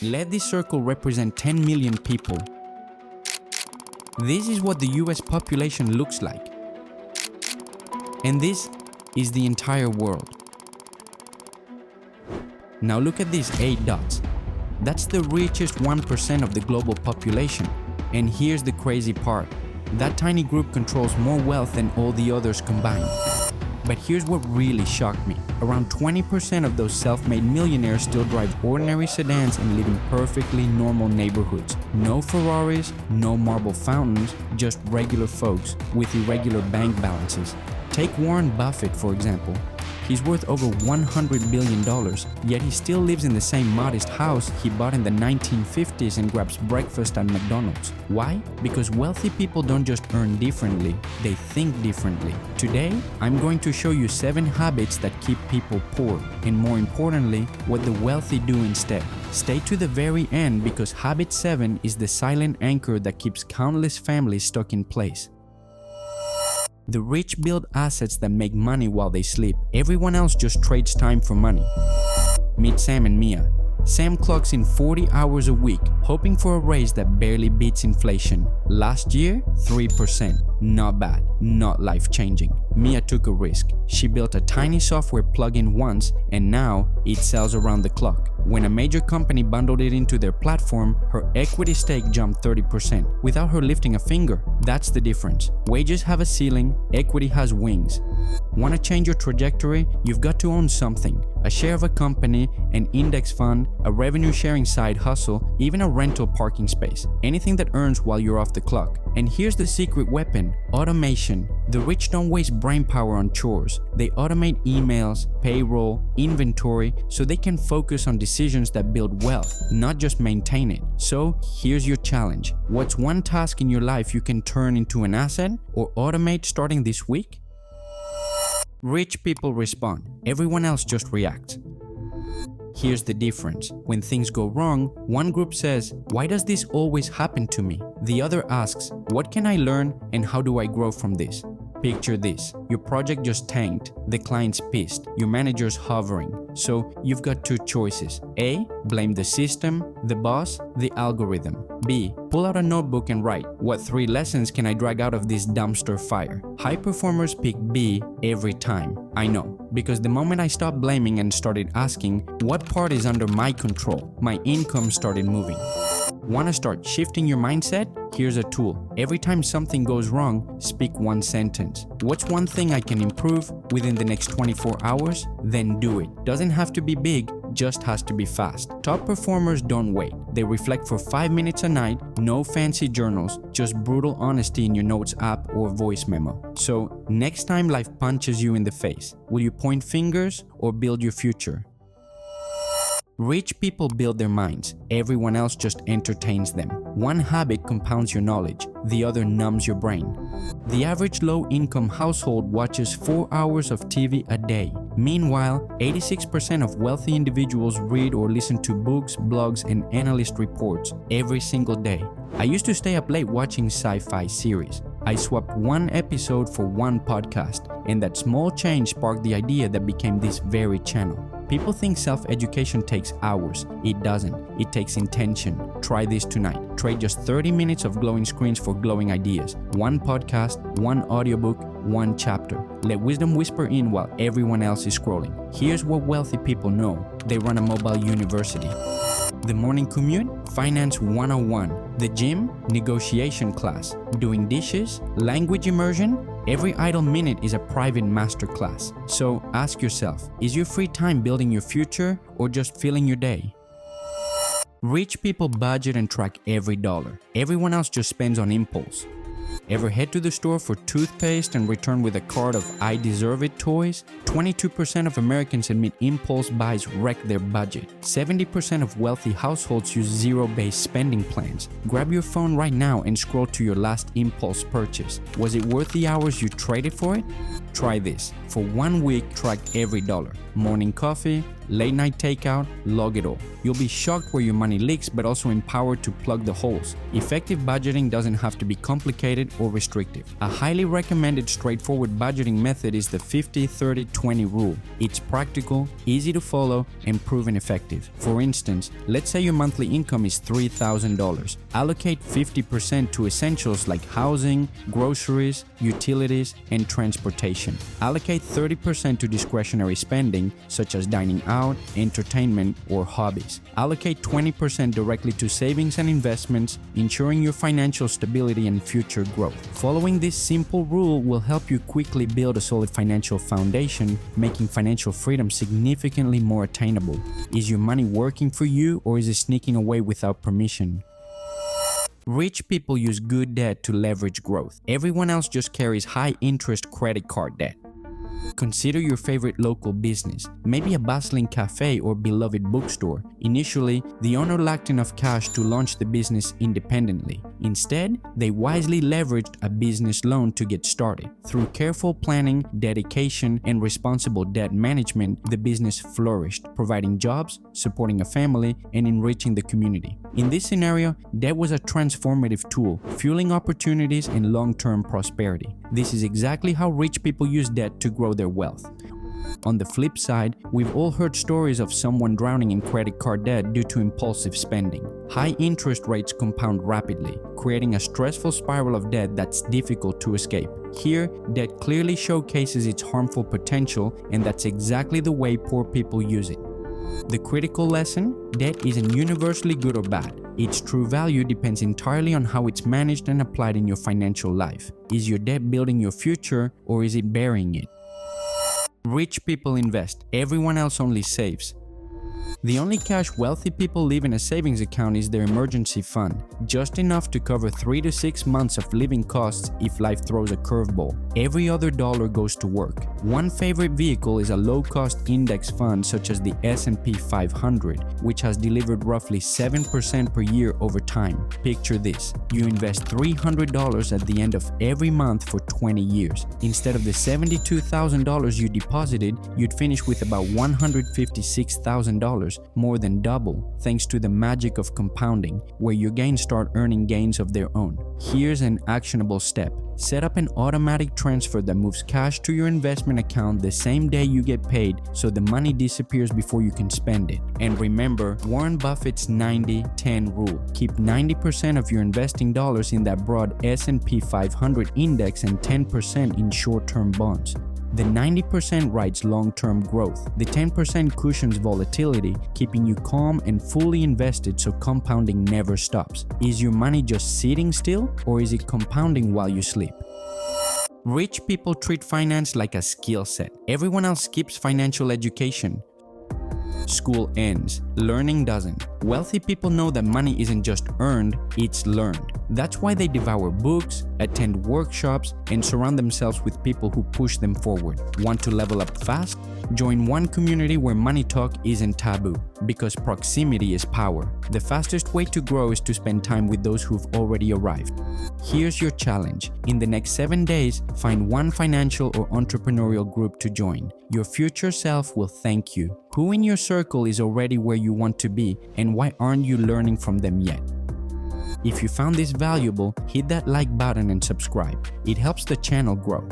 Let this circle represent 10 million people. This is what the US population looks like. And this is the entire world. Now look at these 8 dots. That's the richest 1% of the global population. And here's the crazy part. That tiny group controls more wealth than all the others combined. But here's what really shocked me. Around 20% of those self-made millionaires still drive ordinary sedans and live in perfectly normal neighborhoods. No Ferraris, no marble fountains, just regular folks with irregular bank balances. Take Warren Buffett, for example. He's worth over $100 billion, yet he still lives in the same modest house he bought in the 1950s and grabs breakfast at McDonald's. Why? Because wealthy people don't just earn differently, they think differently. Today, I'm going to show you 7 habits that keep people poor, and more importantly, what the wealthy do instead. Stay to the very end because habit 7 is the silent anchor that keeps countless families stuck in place. The rich build assets that make money while they sleep. Everyone else just trades time for money. Meet Sam and Mia. Sam clocks in 40 hours a week, hoping for a raise that barely beats inflation. Last year, 3%. Not bad, not life-changing. Mia took a risk. She built a tiny software plugin once, and now it sells around the clock. When a major company bundled it into their platform, her equity stake jumped 30% without her lifting a finger. That's the difference. Wages have a ceiling, equity has wings. Want to change your trajectory? You've got to own something. A share of a company, an index fund, a revenue-sharing side hustle, even a rental parking space. Anything that earns while you're off the clock. And here's the secret weapon: automation. The rich don't waste brainpower on chores. They automate emails, payroll, inventory, so they can focus on decisions that build wealth, not just maintain it. So here's your challenge. What's one task in your life you can turn into an asset or automate starting this week? Rich people respond. Everyone else just reacts. Here's the difference. When things go wrong, one group says, "Why does this always happen to me?" The other asks, "What can I learn and how do I grow from this?" Picture this. Your project just tanked. The client's pissed. Your manager's hovering. So you've got 2 choices. A. Blame the system, the boss, the algorithm. B. Pull out a notebook and write, "What 3 lessons can I drag out of this dumpster fire?" High performers pick B every time. I know, because the moment I stopped blaming and started asking, what part is under my control, my income started moving. Want to start shifting your mindset? Here's a tool. Every time something goes wrong, speak 1 sentence. What's one thing I can improve within the next 24 hours? Then do it. Doesn't have to be big, just has to be fast. Top performers don't wait. They reflect for 5 minutes a night, no fancy journals, just brutal honesty in your notes app or voice memo. So next time life punches you in the face, will you point fingers or build your future? Rich people build their minds. Everyone else just entertains them. One habit compounds your knowledge, the other numbs your brain. The average low-income household watches 4 hours of TV a day. Meanwhile, 86% of wealthy individuals read or listen to books, blogs, and analyst reports every single day. I used to stay up late watching sci-fi series. I swapped 1 episode for 1 podcast, and that small change sparked the idea that became this very channel. People think self-education takes hours. It doesn't. It takes intention. Try this tonight. Trade just 30 minutes of glowing screens for glowing ideas. 1 podcast, 1 audiobook, 1 chapter. Let wisdom whisper in while everyone else is scrolling. Here's what wealthy people know. They run a mobile university. The morning commute? Finance 101. The gym? Negotiation class. Doing dishes? Language immersion? Every idle minute is a private masterclass. So ask yourself, is your free time building your future or just filling your day? Rich people budget and track every dollar. Everyone else just spends on impulse. Ever head to the store for toothpaste and return with a cart of "I deserve it" toys? 22% of Americans admit impulse buys wreck their budget. 70% of wealthy households use zero-based spending plans. Grab your phone right now and scroll to your last impulse purchase. Was it worth the hours you traded for it? Try this. For 1 week, track every dollar. Morning coffee, late night takeout, log it all. You'll be shocked where your money leaks, but also empowered to plug the holes. Effective budgeting doesn't have to be complicated or restrictive. A highly recommended straightforward budgeting method is the 50-30-20 rule. It's practical, easy to follow, and proven effective. For instance, let's say your monthly income is $3,000. Allocate 50% to essentials like housing, groceries, utilities, and transportation. Allocate 30% to discretionary spending, such as dining out, entertainment, or hobbies. Allocate 20% directly to savings and investments, ensuring your financial stability and future growth. Following this simple rule will help you quickly build a solid financial foundation, making financial freedom significantly more attainable. Is your money working for you, or is it sneaking away without permission? Rich people use good debt to leverage growth. Everyone else just carries high-interest credit card debt. Consider your favorite local business, maybe a bustling cafe or beloved bookstore. Initially, the owner lacked enough cash to launch the business independently. Instead, they wisely leveraged a business loan to get started. Through careful planning, dedication, and responsible debt management, the business flourished, providing jobs, supporting a family, and enriching the community. In this scenario, debt was a transformative tool, fueling opportunities and long-term prosperity. This is exactly how rich people use debt to grow their wealth. On the flip side, we've all heard stories of someone drowning in credit card debt due to impulsive spending. High interest rates compound rapidly, creating a stressful spiral of debt that's difficult to escape. Here, debt clearly showcases its harmful potential, and that's exactly the way poor people use it. The critical lesson: debt isn't universally good or bad. Its true value depends entirely on how it's managed and applied in your financial life. Is your debt building your future, or is it burying it? Rich people invest, everyone else only saves. The only cash wealthy people leave in a savings account is their emergency fund, just enough to cover 3 to 6 months of living costs if life throws a curveball. Every other dollar goes to work. One favorite vehicle is a low-cost index fund such as the S&P 500, which has delivered roughly 7% per year over time. Picture this: you invest $300 at the end of every month for 20 years. Instead of the $72,000 you deposited, you'd finish with about $156,000, more than double, thanks to the magic of compounding, where your gains start earning gains of their own. Here's an actionable step. Set up an automatic transfer that moves cash to your investment account the same day you get paid, so the money disappears before you can spend it. And remember Warren Buffett's 90-10 rule. Keep 90% of your investing dollars in that broad S&P 500 index and 10% in short-term bonds. The 90% rides long-term growth. The 10% cushions volatility, keeping you calm and fully invested so compounding never stops. Is your money just sitting still, or is it compounding while you sleep? Rich people treat finance like a skill set. Everyone else skips financial education. School ends, learning doesn't. Wealthy people know that money isn't just earned, it's learned. That's why they devour books, attend workshops, and surround themselves with people who push them forward. Want to level up fast? Join one community where money talk isn't taboo, because proximity is power. The fastest way to grow is to spend time with those who've already arrived. Here's your challenge. In the next 7 days, find one financial or entrepreneurial group to join. Your future self will thank you. Who in your circle is already where you want to be, and why aren't you learning from them yet? If you found this valuable, hit that like button and subscribe. It helps the channel grow.